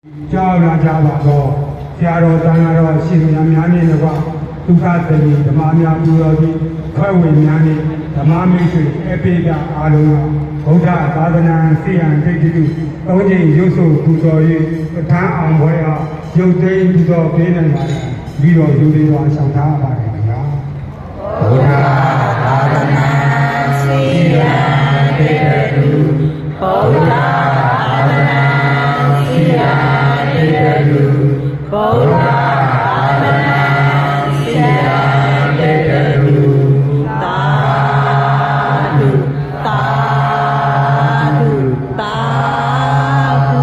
ကြောက်လာကြပါတော့ဆရာတော်တန်ဃာတော်ရှင်များများနဲ့တကွာဒုက္ခတည်းဓမ္မများပူတော်ပြီးဖွဲ့ဝင်များနဲ့ဓမ္မမိတ်ဆွေအပိကအားလုံးကဗုဒ္ဓသာသနာစိယံဒိဋ္ဌိတုသုံးချိန်ရုပ်ဆိုပူဇော်၍ပဋ္ဌာန်းအောင်ပွဲအားရုပ်သိမ်းပူဇော်ပေးနိုင်ပါသည်ပြီးတော့ယူလေးတော်ဆောင်ထားပါတယ်ခင်ဗျာဗုဒ္ဓသာသနာစိယံဒိဋ္ဌိတုဗုဒ္ဓသာသနာစိယံဒိဋ္ဌိတုဗုဒ္ဓသာသနာစိယံဒိဋ္ဌိတုသာဓုသာဓုသာဓု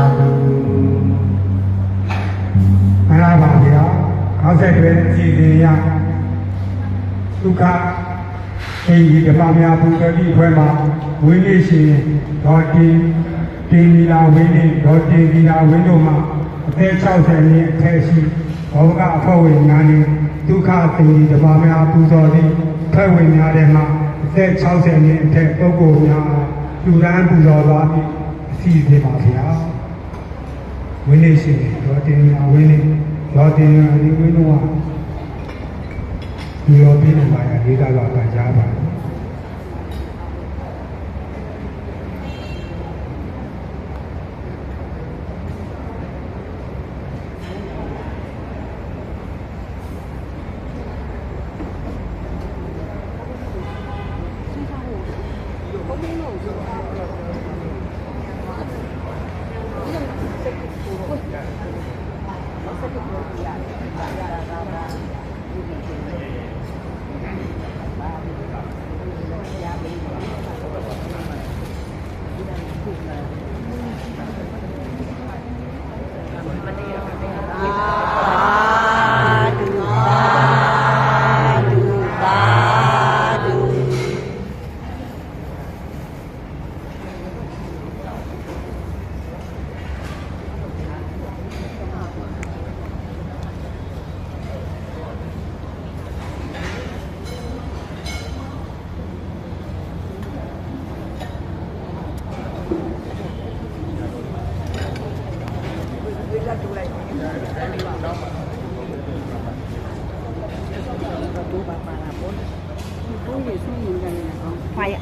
မရပါဗျာခေါင်းဆက်တွေအစီအစဉ်ရဒုက္ခအင်ကြီးဓမ္မများဘုရားတိခွဲမှာဝိနည်းရှင်တော်တင်ဒီလာဝိနည်းတော်တင်ဒီလာဝိတို့မှာအသက်60နှစ်အထက်ရှိဘောဂအဖွဲ့ဝင်များနဲ့ဒုက္ခသင်္ကြီးဓမ္မများပူဇော်သည့်ဖွဲ့ဝင်များထဲမှာအသက်60နှစ်အထက်ပုဂ္ဂိုလ်များလူရန်ပူဇော်သွားပြီးအစီအစဉ်ပါဗျာဝိနည်းရှင်တော်တင်ဒီလာဝိနည်းတော်တင်ဒီဝိတို့ကဒီလိုပြနေပါရဒေသကပန်ကြားပါPhải ạ.